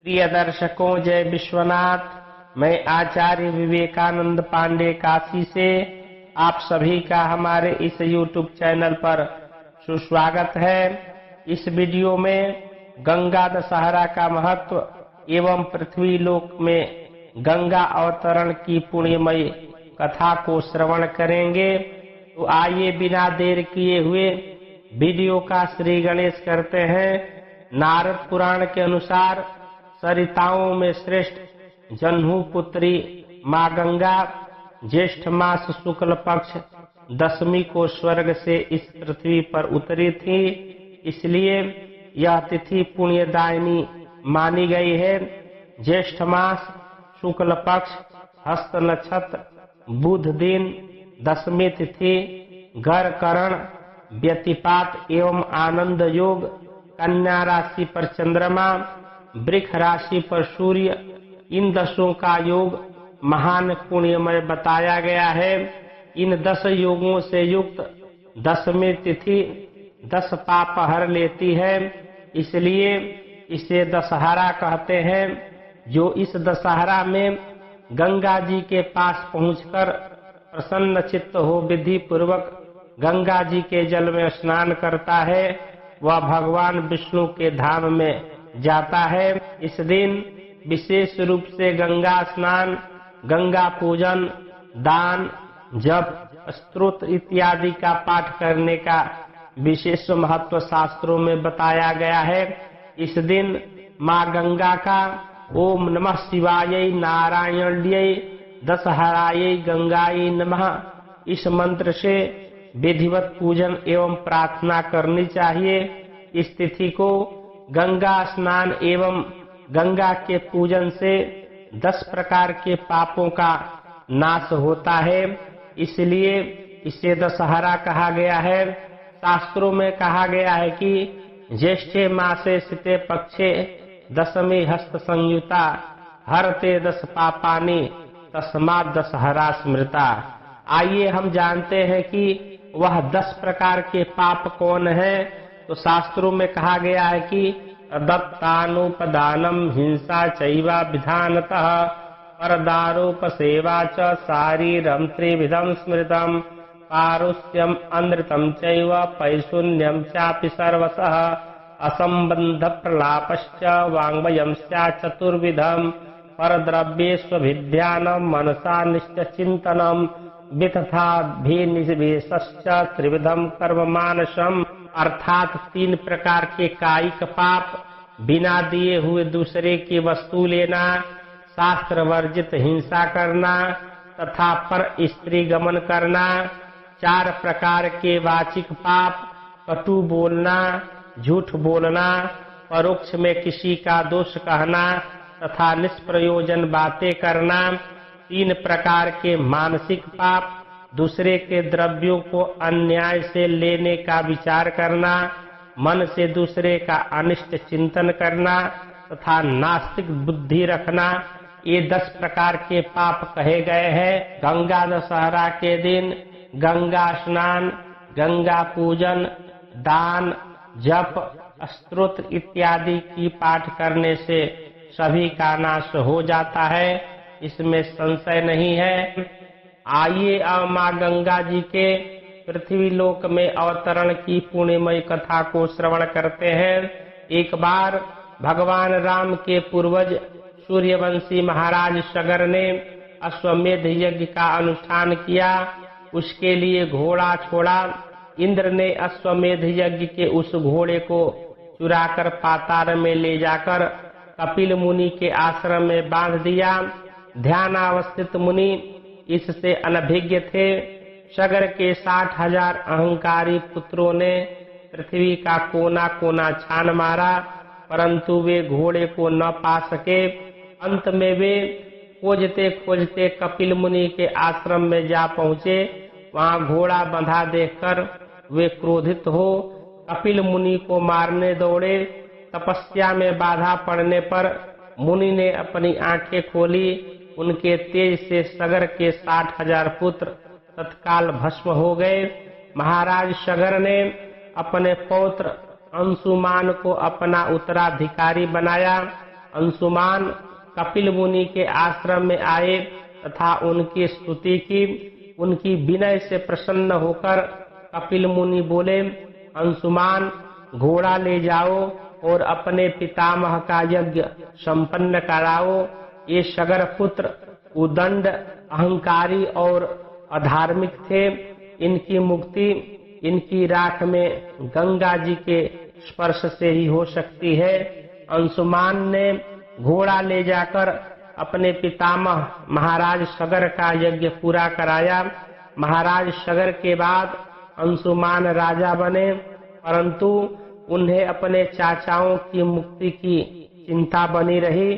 प्रिय दर्शकों, जय विश्वनाथ। मैं आचार्य विवेकानंद पांडे काशी से आप सभी का हमारे इस YouTube चैनल पर सुस्वागत है। इस वीडियो में गंगा दशहरा का महत्व एवं पृथ्वी लोक में गंगा अवतरण की पुण्यमयी कथा को श्रवण करेंगे। तो आइए बिना देर किए हुए वीडियो का श्री गणेश करते हैं। नारद पुराण के अनुसार सरिताओं में श्रेष्ठ जन्हू पुत्री माँ गंगा ज्येष्ठ मास शुक्ल पक्ष दशमी को स्वर्ग से इस पृथ्वी पर उतरी थी, इसलिए यह तिथि पुण्यदायिनी मानी गई है। ज्येष्ठ मास शुक्ल पक्ष हस्त नक्षत्र बुध दिन दशमी तिथि गर करण व्यतिपात एवं आनंद योग, कन्या राशि पर चंद्रमा, वृक्ष राशि पर सूर्य, इन 10 का योग महान पुण्यमय बताया गया है। इन 10 योगों से युक्त दशमी तिथि 10 पाप हर लेती है, इसलिए इसे दशहरा कहते हैं। जो इस दशहरा में गंगा जी के पास पहुंचकर प्रसन्न चित्त हो विधि पूर्वक गंगा जी के जल में स्नान करता है, वह भगवान विष्णु के धाम में जाता है। इस दिन विशेष रूप से गंगा स्नान, गंगा पूजन, दान, जप, स्तोत्र इत्यादि का पाठ करने का विशेष महत्व शास्त्रों में बताया गया है। इस दिन माँ गंगा का ओम नमः शिवाय नारायण्यै दशहरायै गंगायै नमः इस मंत्र से विधिवत पूजन एवं प्रार्थना करनी चाहिए। इस तिथि को गंगा स्नान एवं गंगा के पूजन से 10 प्रकार के पापों का नाश होता है, इसलिए इसे दशहरा कहा गया है। शास्त्रों में कहा गया है कि ज्येष्ठे मासे सिते पक्षे दशमी हस्त संयुता हरते 10 पापानि तस्मात् दशहरा स्मृता। आइए हम जानते हैं कि वह 10 प्रकार के पाप कौन है। तो शास्त्रों में कहा गया है कि दत्तानुपदानम हिंसा चैवा विधानतः परदारोपसेवा च शारीरम त्रिविधम स्मृतम पारुष्यम अनृतम चैव पैशून्यम चापि सर्वशः असंबंध प्रलापश्च वाङ्मयं स्यात् चतुर्विधम परद्रव्येष्वभिध्यानम मनसा निश्चिन्तनम वितथाभिनिवेशश्च त्रिविधम कर्ममानसम। अर्थात 3 प्रकार के कायिक पाप, बिना दिए हुए दूसरे की वस्तु लेना, शास्त्र वर्जित हिंसा करना तथा पर स्त्री गमन करना। 4 प्रकार के वाचिक पाप, कटु बोलना, झूठ बोलना, परोक्ष में किसी का दोष कहना तथा निष्प्रयोजन बातें करना। 3 प्रकार के मानसिक पाप, दूसरे के द्रव्यों को अन्याय से लेने का विचार करना, मन से दूसरे का अनिष्ट चिंतन करना तथा नास्तिक बुद्धि रखना। ये 10 प्रकार के पाप कहे गए हैं। गंगा दशहरा के दिन गंगा स्नान, गंगा पूजन, दान, जप, स्तोत्र इत्यादि की पाठ करने से सभी का नाश हो जाता है, इसमें संशय नहीं है। आइए अब माँ गंगा जी के पृथ्वी लोक में अवतरण की पुण्यमयी कथा को श्रवण करते हैं। एक बार भगवान राम के पूर्वज सूर्यवंशी महाराज सगर ने अश्वमेध यज्ञ का अनुष्ठान किया, उसके लिए घोड़ा छोड़ा। इंद्र ने अश्वमेध यज्ञ के उस घोड़े को चुराकर पाताल में ले जाकर कपिल मुनि के आश्रम में बांध दिया। ध्यानावस्थित मुनि इससे अनभिज्ञ थे। सगर के 60,000 अहंकारी पुत्रों ने पृथ्वी का कोना कोना छान मारा, परंतु वे घोड़े को न पा सके। अंत में वे खोजते खोजते कपिल मुनि के आश्रम में जा पहुँचे। वहाँ घोड़ा बंधा देखकर वे क्रोधित हो कपिल मुनि को मारने दौड़े। तपस्या में बाधा पड़ने पर मुनि ने अपनी आंखें खोली। उनके तेज से सगर के 60,000 पुत्र तत्काल भस्म हो गए। महाराज सगर ने अपने पौत्र अंशुमान को अपना उत्तराधिकारी बनाया। अंशुमान कपिल मुनि के आश्रम में आए तथा उनकी स्तुति की। उनकी विनय से प्रसन्न होकर कपिल मुनि बोले, अंशुमान, घोड़ा ले जाओ और अपने पितामह का यज्ञ संपन्न कराओ। ये सगर पुत्र उदंड, अहंकारी और अधार्मिक थे। इनकी मुक्ति इनकी राख में गंगा जी के स्पर्श से ही हो सकती है। अंशुमान ने घोड़ा ले जाकर अपने पितामह महाराज सगर का यज्ञ पूरा कराया। महाराज सगर के बाद अंशुमान राजा बने, परंतु उन्हें अपने चाचाओं की मुक्ति की चिंता बनी रही।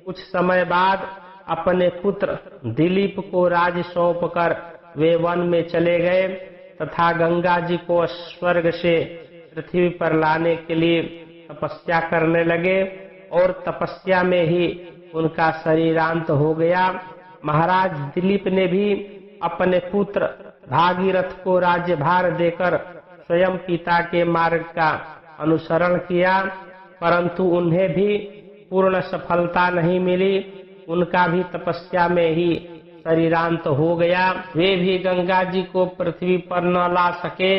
कुछ समय बाद अपने पुत्र दिलीप को राज सौंपकर वे वन में चले गए तथा गंगा जी को स्वर्ग से पृथ्वी पर लाने के लिए तपस्या करने लगे और तपस्या में ही उनका शरीरांत हो गया। महाराज दिलीप ने भी अपने पुत्र भागीरथ को राज्यभार देकर स्वयं पिता के मार्ग का अनुसरण किया, परंतु उन्हें भी पूर्ण सफलता नहीं मिली। उनका भी तपस्या में ही शरीरांत हो गया। वे भी गंगा जी को पृथ्वी पर न ला सके।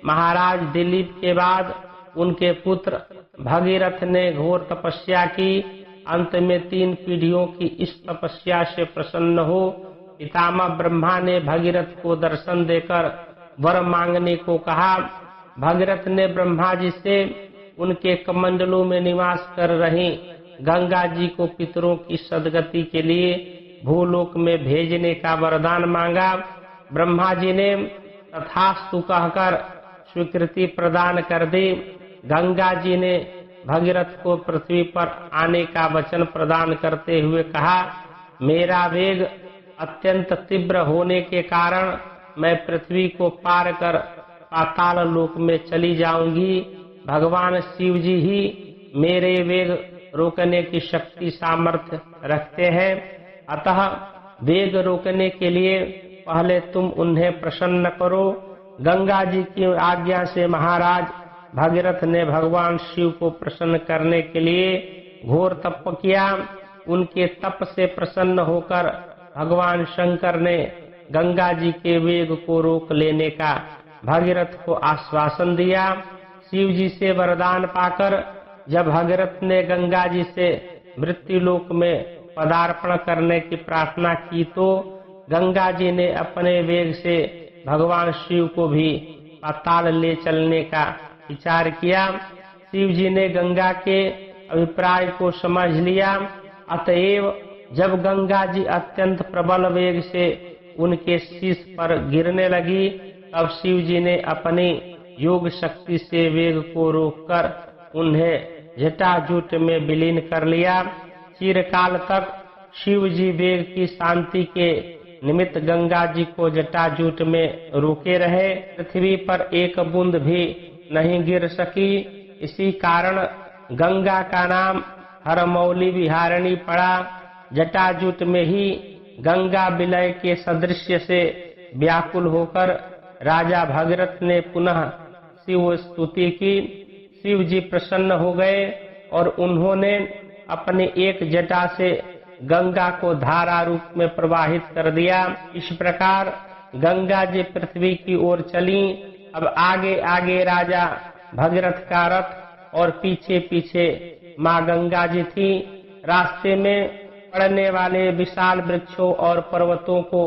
महाराज दिलीप के बाद उनके पुत्र भगीरथ ने घोर तपस्या की। अंत में 3 पीढ़ियों की इस तपस्या से प्रसन्न हो पितामह ब्रह्मा ने भगीरथ को दर्शन देकर वर मांगने को कहा। भगीरथ ने ब्रह्मा जी से उनके कमंडलों में निवास कर रही गंगा जी को पितरों की सदगति के लिए भूलोक में भेजने का वरदान मांगा। ब्रह्मा जी ने तथास्तु कहकर स्वीकृति प्रदान कर दी। गंगा जी ने भगीरथ को पृथ्वी पर आने का वचन प्रदान करते हुए कहा, मेरा वेग अत्यंत तीव्र होने के कारण मैं पृथ्वी को पार कर पाताल लोक में चली जाऊंगी। भगवान शिव जी ही मेरे वेग रोकने की शक्ति सामर्थ्य रखते हैं, अतः वेग रोकने के लिए पहले तुम उन्हें प्रसन्न करो। गंगा जी की आज्ञा से महाराज भगीरथ ने भगवान शिव को प्रसन्न करने के लिए घोर तप किया। उनके तप से प्रसन्न होकर भगवान शंकर ने गंगा जी के वेग को रोक लेने का भगीरथ को आश्वासन दिया। शिव जी से वरदान पाकर जब भगीरथ ने गंगा जी से मृत्युलोक में पदार्पण करने की प्रार्थना की तो गंगा जी ने अपने वेग से भगवान शिव को भी पाताल ले चलने का विचार किया। शिव जी ने गंगा के अभिप्राय को समझ लिया। अतएव जब गंगा जी अत्यंत प्रबल वेग से उनके शीश पर गिरने लगी, तब शिव जी ने अपनी योग शक्ति से वेग को रोककर उन्हें जटाजूट में विलीन कर लिया। चिरकाल तक शिव जी वेग की शांति के निमित्त गंगा जी को जटाजूट में रोके रहे। पृथ्वी पर एक बूंद भी नहीं गिर सकी। इसी कारण गंगा का नाम हरमौली विहारिणी पड़ा। जटाजूट में ही गंगा विलय के सदृश्य से व्याकुल होकर राजा भगीरथ ने पुनः शिव स्तुति की। शिव जी प्रसन्न हो गए और उन्होंने अपनी एक जटा से गंगा को धारा रूप में प्रवाहित कर दिया। इस प्रकार गंगा जी पृथ्वी की ओर चली। अब आगे आगे राजा भगीरथ का रथ और पीछे पीछे माँ गंगा जी थी। रास्ते में पड़ने वाले विशाल वृक्षों और पर्वतों को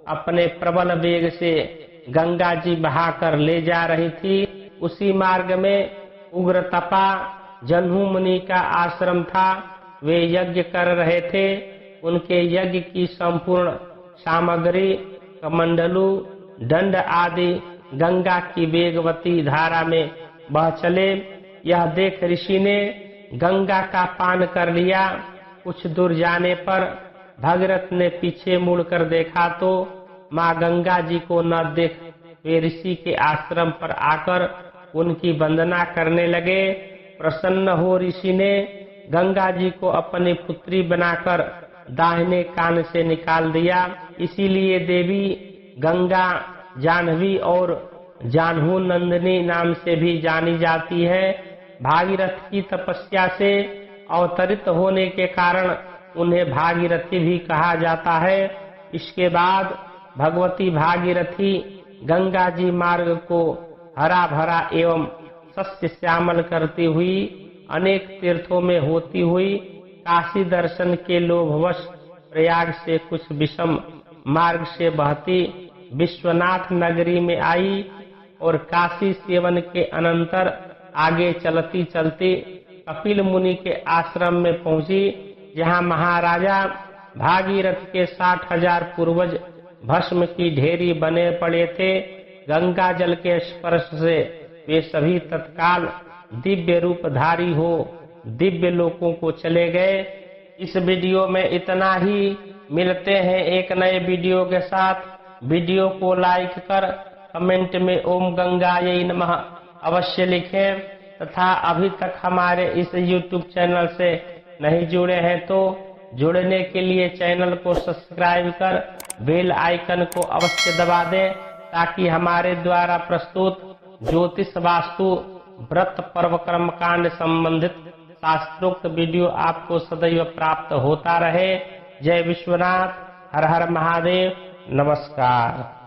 अपने प्रबल वेग से गंगा जी बहाकर ले जा रही थी। उसी मार्ग में उग्र तपा जन्हू मुनि का आश्रम था। वे यज्ञ कर रहे थे। उनके यज्ञ की संपूर्ण सामग्री कमंडलू दंड आदि गंगा की वेगवती धारा में बह चले। यह देख ऋषि ने गंगा का पान कर लिया। कुछ दूर जाने पर भगीरथ ने पीछे मुड़कर देखा तो माँ गंगा जी को न देख वे ऋषि के आश्रम पर आकर उनकी वंदना करने लगे। प्रसन्न हो ऋषि ने गंगा जी को अपनी पुत्री बनाकर दाहिने कान से निकाल दिया। इसीलिए देवी गंगा जाह्नवी और जाह्नू नंदिनी नाम से भी जानी जाती है। भागीरथ की तपस्या से अवतरित होने के कारण उन्हें भागीरथी भी कहा जाता है। इसके बाद भगवती भागीरथी गंगा जी मार्ग को हरा भरा एवं सस्य श्यामल करती हुई अनेक तीर्थों में होती हुई काशी दर्शन के लोभवश प्रयाग से कुछ विषम मार्ग से बहती विश्वनाथ नगरी में आई और काशी सेवन के अनंतर आगे चलती चलती कपिल मुनि के आश्रम में पहुंची, जहां महाराजा भागीरथ के 60,000 पूर्वज भस्म की ढेरी बने पड़े थे। गंगा जल के स्पर्श से वे सभी तत्काल दिव्य रूपधारी हो दिव्य लोकों को चले गए। इस वीडियो में इतना ही। मिलते हैं एक नए वीडियो के साथ। वीडियो को लाइक कर कमेंट में ओम गंगायै नमः अवश्य लिखें तथा अभी तक हमारे इस YouTube चैनल से नहीं जुड़े हैं तो जुड़ने के लिए चैनल को सब्सक्राइब कर बेल आइकन को अवश्य दबा दें, ताकि हमारे द्वारा प्रस्तुत ज्योतिष वास्तु व्रत पर्व कर्मकांड संबंधित शास्त्रोक्त वीडियो आपको सदैव प्राप्त होता रहे। जय विश्वनाथ, हर हर महादेव, नमस्कार।